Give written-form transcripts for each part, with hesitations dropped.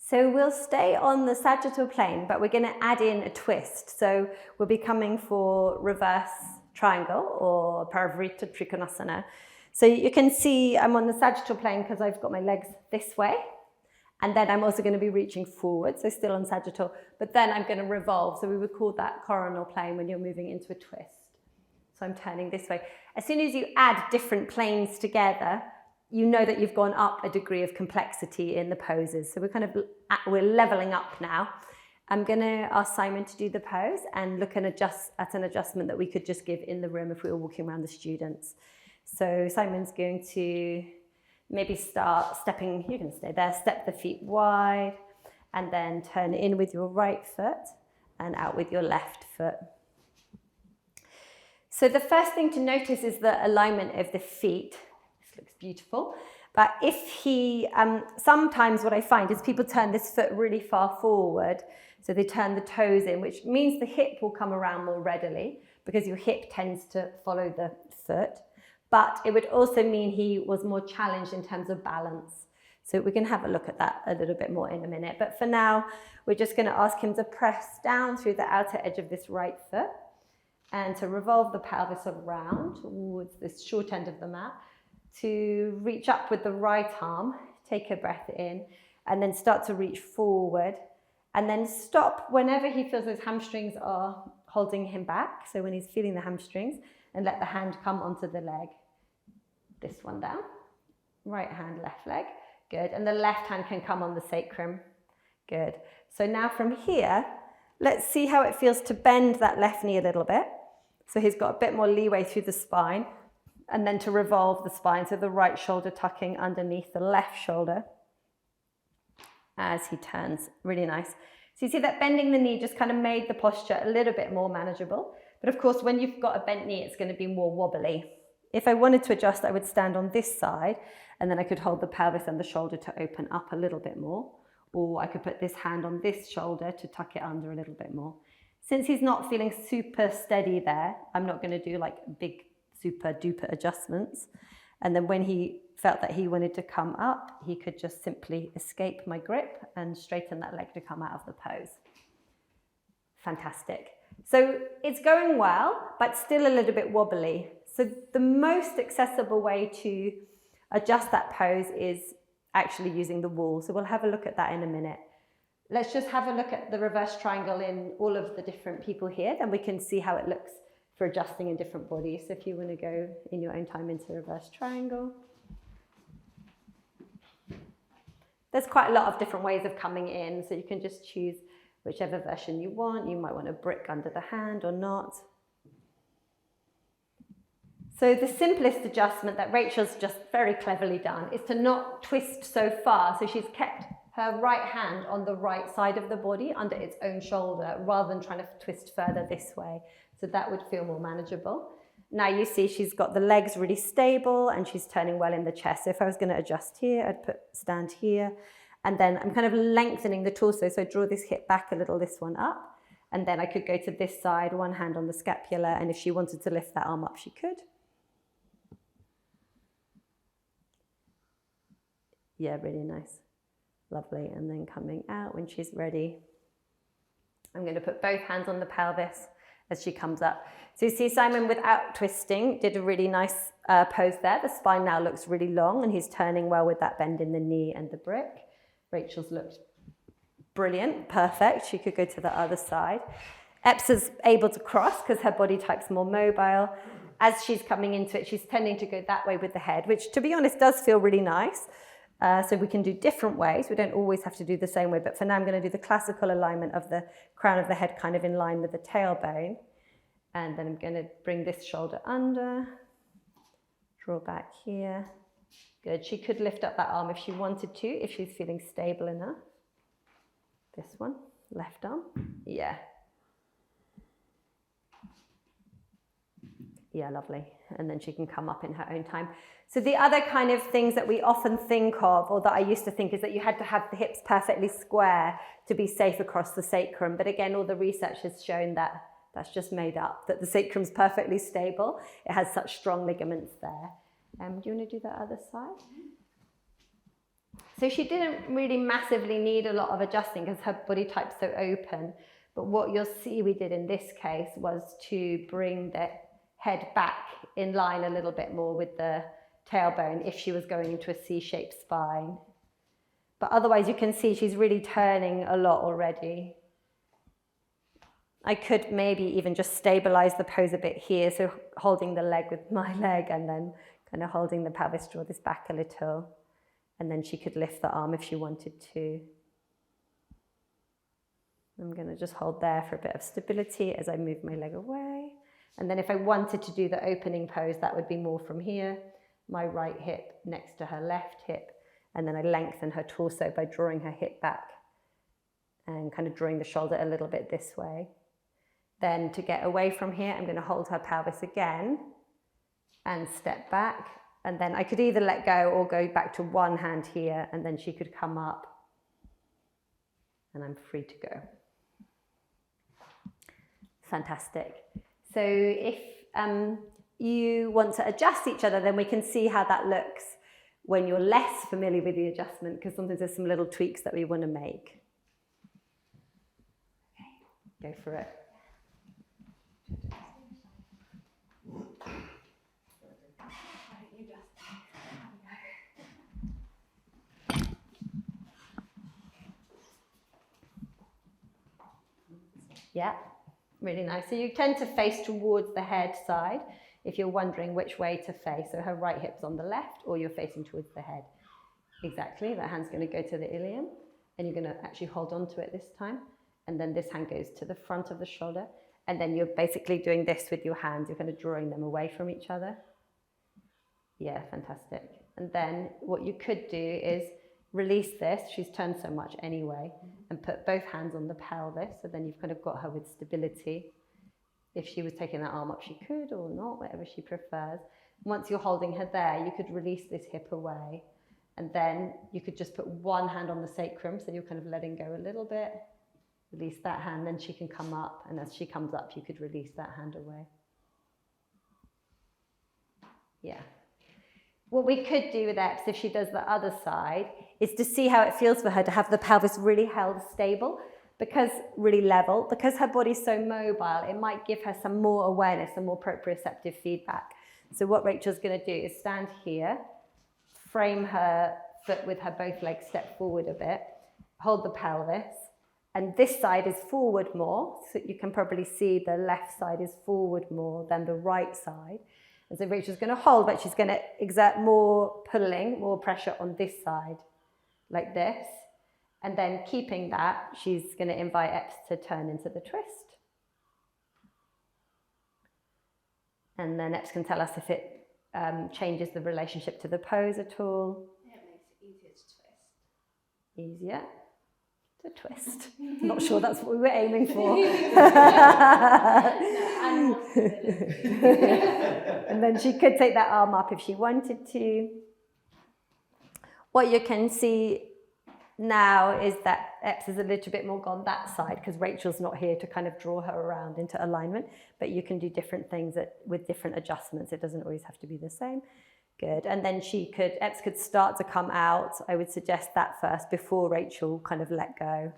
So we'll stay on the sagittal plane, but we're going to add in a twist. So we'll be coming for reverse triangle or Parivrita Trikonasana. So you can see I'm on the sagittal plane because I've got my legs this way. And then I'm also going to be reaching forward, so still on sagittal, but then I'm going to revolve. So we would call that coronal plane when you're moving into a twist. So I'm turning this way. As soon as you add different planes together, you know that you've gone up a degree of complexity in the poses. So we're leveling up now. I'm going to ask Simon to do the pose and look and adjust at an adjustment that we could just give in the room if we were walking around the students. So Simon's going to maybe start stepping, you can stay there, step the feet wide, and then turn in with your right foot and out with your left foot. So the first thing to notice is the alignment of the feet. Looks beautiful, but if he sometimes what I find is people turn this foot really far forward, so they turn the toes in, which means the hip will come around more readily because your hip tends to follow the foot, but it would also mean he was more challenged in terms of balance. So we can have a look at that a little bit more in a minute, but for now we're just going to ask him to press down through the outer edge of this right foot and to revolve the pelvis around towards this short end of the mat, to reach up with the right arm, take a breath in, and then start to reach forward, and then stop whenever he feels those hamstrings are holding him back. So when he's feeling the hamstrings, and let the hand come onto the leg. This one down, right hand, left leg, good. And the left hand can come on the sacrum, good. So now from here, let's see how it feels to bend that left knee a little bit. So he's got a bit more leeway through the spine. And then to revolve the spine, so the right shoulder tucking underneath the left shoulder as he turns, really nice. So you see that bending the knee just kind of made the posture a little bit more manageable. But of course, when you've got a bent knee, it's going to be more wobbly. If I wanted to adjust, I would stand on this side, and then I could hold the pelvis and the shoulder to open up a little bit more. Or I could put this hand on this shoulder to tuck it under a little bit more. Since he's not feeling super steady there, I'm not going to do like big super duper adjustments. And then when he felt that he wanted to come up, he could just simply escape my grip and straighten that leg to come out of the pose. Fantastic. So it's going well, but still a little bit wobbly. So the most accessible way to adjust that pose is actually using the wall. So we'll have a look at that in a minute. Let's just have a look at the reverse triangle in all of the different people here, then we can see how it looks for adjusting in different bodies. So if you want to go in your own time into reverse triangle. There's quite a lot of different ways of coming in, so you can just choose whichever version you want. You might want a brick under the hand or not. So the simplest adjustment that Rachel's just very cleverly done is to not twist so far. So she's kept her right hand on the right side of the body under its own shoulder rather than trying to twist further this way. So that would feel more manageable. Now you see she's got the legs really stable and she's turning well in the chest. So if I was going to adjust here, I'd stand here. And then I'm kind of lengthening the torso. So I draw this hip back a little, this one up. And then I could go to this side, one hand on the scapula. And if she wanted to lift that arm up, she could. Yeah, really nice. Lovely. And then coming out when she's ready. I'm going to put both hands on the pelvis as she comes up. So you see Simon without twisting did a really nice pose there. The spine now looks really long and he's turning well with that bend in the knee and the brick. Rachel's looked brilliant, perfect. She could go to the other side. Eps is able to cross because her body type's more mobile. As she's coming into it, she's tending to go that way with the head, which to be honest does feel really nice. So we can do different ways. We don't always have to do the same way, but for now I'm going to do the classical alignment of the crown of the head kind of in line with the tailbone. And then I'm going to bring this shoulder under, draw back here. Good. She could lift up that arm if she wanted to, if she's feeling stable enough. This one, left arm. Yeah. Yeah, lovely. And then she can come up in her own time. So the other kind of things that we often think of, or that I used to think, is that you had to have the hips perfectly square to be safe across the sacrum. But again, all the research has shown that that's just made up, that the sacrum's perfectly stable. It has such strong ligaments there. Do you want to do the other side? So she didn't really massively need a lot of adjusting because her body type's so open. But what you'll see we did in this case was to bring the head back in line a little bit more with the tailbone if she was going into a C-shaped spine. But otherwise you can see she's really turning a lot already. I could maybe even just stabilize the pose a bit here, so holding the leg with my leg and then kind of holding the pelvis, draw this back a little. And then she could lift the arm if she wanted to. I'm going to just hold there for a bit of stability as I move my leg away. And then if I wanted to do the opening pose, that would be more from here, my right hip next to her left hip. And then I lengthen her torso by drawing her hip back and kind of drawing the shoulder a little bit this way. Then to get away from here, I'm going to hold her pelvis again and step back. And then I could either let go or go back to one hand here, and then she could come up and I'm free to go. Fantastic. So if you want to adjust each other, then we can see how that looks when you're less familiar with the adjustment, because sometimes there's some little tweaks that we want to make. Okay, go for it. Yeah, really nice. So you tend to face towards the head side if you're wondering which way to face. So her right hip's on the left or you're facing towards the head. Exactly, that hand's going to go to the ilium and you're going to actually hold on to it this time. And then this hand goes to the front of the shoulder. And then you're basically doing this with your hands. You're kind of drawing them away from each other. Yeah, fantastic. And then what you could do is release this, she's turned so much anyway, and put both hands on the pelvis, so then you've kind of got her with stability. If she was taking that arm up, she could, or not, whatever she prefers. Once you're holding her there, you could release this hip away, and then you could just put one hand on the sacrum, so you're kind of letting go a little bit, release that hand, then she can come up, and as she comes up, you could release that hand away. Yeah. What we could do with Eps, if she does the other side, is to see how it feels for her to have the pelvis really held stable, because really level, because her body's so mobile, it might give her some more awareness and more proprioceptive feedback. So what Rachel's going to do is stand here, frame her foot with her both legs, step forward a bit, hold the pelvis, and this side is forward more, so you can probably see the left side is forward more than the right side. And so Rachel's going to hold, but she's going to exert more pulling, more pressure on this side, like this. And then keeping that, she's going to invite Eps to turn into the twist. And then Eps can tell us if it changes the relationship to the pose at all. It makes it easier to twist. Easier to twist. Not sure that's what we were aiming for. And then she could take that arm up if she wanted to. What you can see now is that Eps is a little bit more gone that side because Rachel's not here to kind of draw her around into alignment, but you can do different things with different adjustments. It doesn't always have to be the same. Good. And then Eps could start to come out. I would suggest that first before Rachel kind of let go.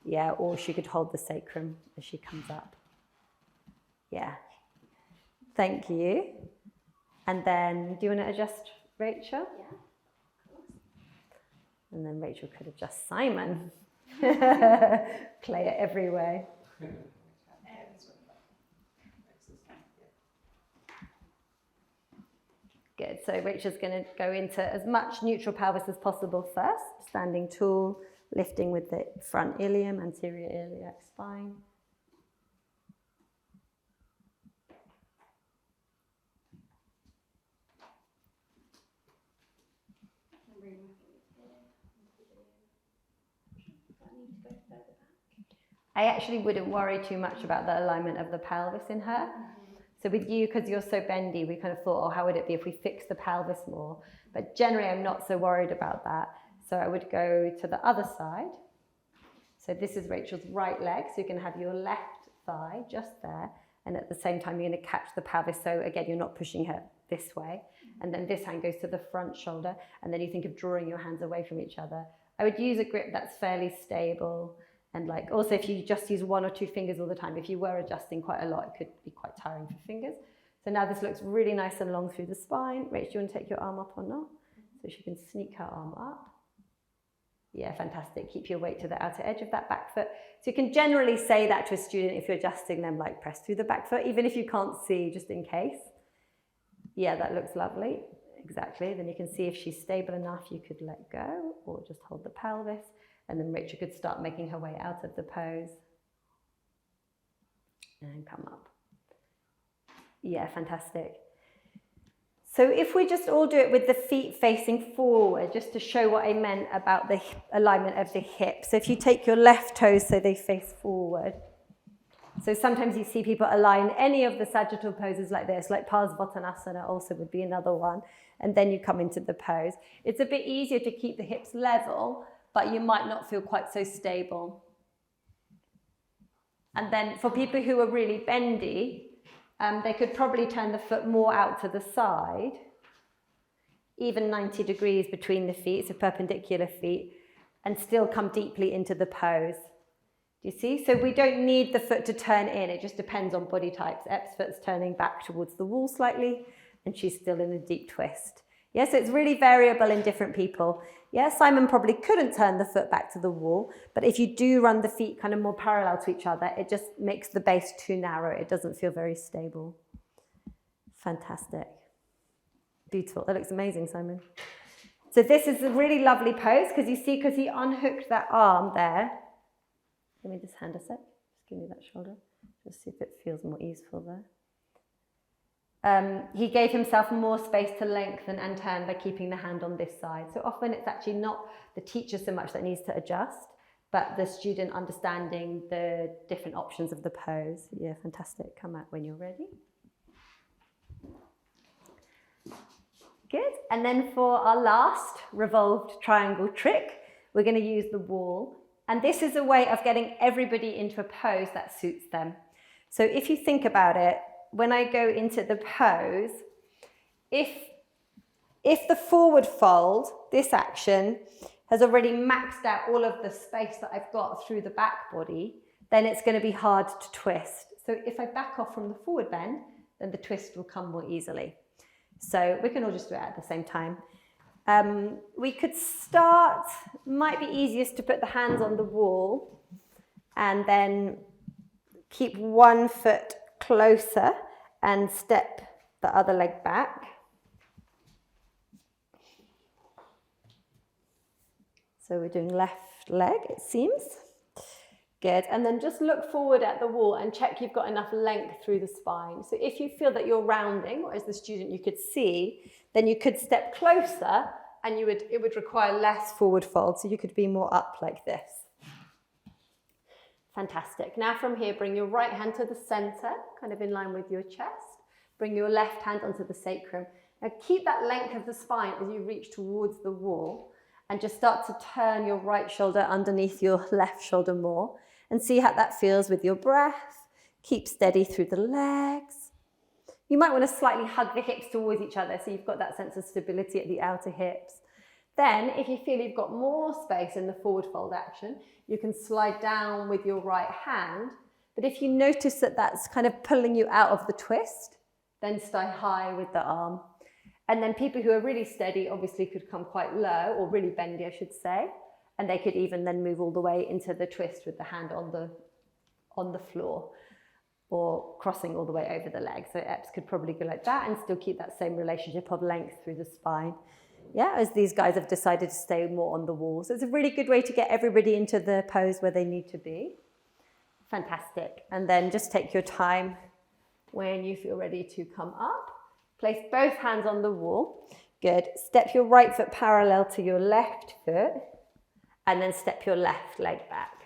Yeah, or she could hold the sacrum as she comes up. Yeah. Thank you. And then, do you want to adjust Rachel? Yeah, of course. And then Rachel could adjust Simon. Play it every way. Good. So Rachel's going to go into as much neutral pelvis as possible first, standing tall, lifting with the front ilium, anterior iliac spine. I actually wouldn't worry too much about the alignment of the pelvis in her. So with you, because you're so bendy, we kind of thought, oh, how would it be if we fix the pelvis more? But generally, I'm not so worried about that. So I would go to the other side. So this is Rachel's right leg. So you can have your left thigh just there. And at the same time, you're going to catch the pelvis. So again, you're not pushing her this way. and then this hand goes to the front shoulder, and then you think of drawing your hands away from each other. I would use a grip that's fairly stable, and like also if you just use 1 or 2 fingers all the time, if you were adjusting quite a lot, it could be quite tiring for fingers. So now this looks really nice and long through the spine. Rach, do you want to take your arm up or not? So she can sneak her arm up. Yeah, fantastic. Keep your weight to the outer edge of that back foot. So you can generally say that to a student if you're adjusting them, like press through the back foot, even if you can't see, just in case. Yeah, that looks lovely. Exactly. Then you can see if she's stable enough, you could let go or just hold the pelvis. And then Rachel could start making her way out of the pose. And come up. Yeah, fantastic. So if we just all do it with the feet facing forward, just to show what I meant about the alignment of the hips. So if you take your left toes so they face forward. So sometimes you see people align any of the sagittal poses like this, like Parsvottanasana also would be another one. And then you come into the pose. It's a bit easier to keep the hips level, but you might not feel quite so stable. And then for people who are really bendy, they could probably turn the foot more out to the side, even 90 degrees between the feet, so perpendicular feet, and still come deeply into the pose. Do you see? So we don't need the foot to turn in, it just depends on body types. Ep's foot's turning back towards the wall slightly, and she's still in a deep twist. Yeah, so it's really variable in different people. Yeah, Simon probably couldn't turn the foot back to the wall, but if you do run the feet kind of more parallel to each other, it just makes the base too narrow. It doesn't feel very stable. Fantastic. Beautiful. That looks amazing, Simon. So this is a really lovely pose because you see, because he unhooked that arm there. Give me this hand a sec. Just give me that shoulder. Just see if it feels more easeful there. He gave himself more space to lengthen and turn by keeping the hand on this side. So often it's actually not the teacher so much that needs to adjust, but the student understanding the different options of the pose. Yeah, fantastic. Come out when you're ready. Good. And then for our last revolved triangle trick, we're going to use the wall. And this is a way of getting everybody into a pose that suits them. So if you think about it, when I go into the pose, if the forward fold, this action, has already maxed out all of the space that I've got through the back body, then it's going to be hard to twist. So if I back off from the forward bend, then the twist will come more easily. So we can all just do it at the same time. We could start, might be easiest to put the hands on the wall and then keep one foot closer and step the other leg back. So we're doing left leg, it seems. Good, and then just look forward at the wall and check you've got enough length through the spine. So if you feel that you're rounding, or as the student you could see, then you could step closer and it would require less forward fold, so you could be more up like this. Fantastic. Now from here, bring your right hand to the center, kind of in line with your chest. Bring your left hand onto the sacrum. Now keep that length of the spine as you reach towards the wall, and just start to turn your right shoulder underneath your left shoulder more, and see how that feels with your breath. Keep steady through the legs. You might want to slightly hug the hips towards each other so you've got that sense of stability at the outer hips. Then, if you feel you've got more space in the forward fold action, you can slide down with your right hand. But if you notice that that's kind of pulling you out of the twist, then stay high with the arm. And then people who are really steady obviously could come quite low, or really bendy, I should say. And they could even then move all the way into the twist with the hand on the floor, or crossing all the way over the leg. So Eps could probably go like that and still keep that same relationship of length through the spine. Yeah, as these guys have decided to stay more on the wall. So it's a really good way to get everybody into the pose where they need to be. Fantastic. And then just take your time when you feel ready to come up. Place both hands on the wall. Good. Step your right foot parallel to your left foot, and then step your left leg back.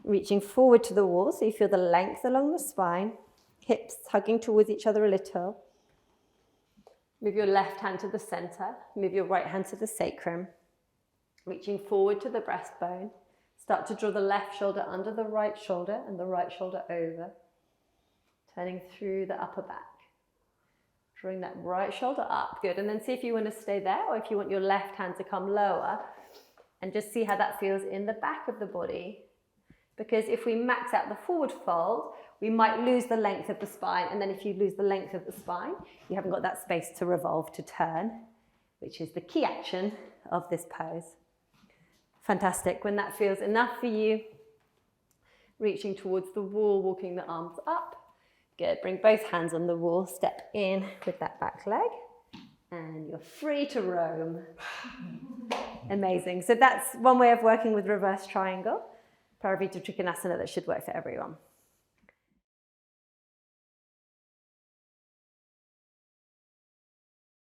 Reaching forward to the wall so you feel the length along the spine, hips hugging towards each other a little. Move your left hand to the center, move your right hand to the sacrum. Reaching forward to the breastbone. Start to draw the left shoulder under the right shoulder and the right shoulder over. Turning through the upper back. Drawing that right shoulder up, good. And then see if you want to stay there or if you want your left hand to come lower, and just see how that feels in the back of the body. Because if we max out the forward fold, we might lose the length of the spine, and then if you lose the length of the spine, you haven't got that space to revolve, to turn, which is the key action of this pose. Fantastic. When that feels enough for you, reaching towards the wall, walking the arms up. Good. Bring both hands on the wall, step in with that back leg, and you're free to roam. Amazing. So that's one way of working with reverse triangle. Parivrtta Trikonasana that should work for everyone.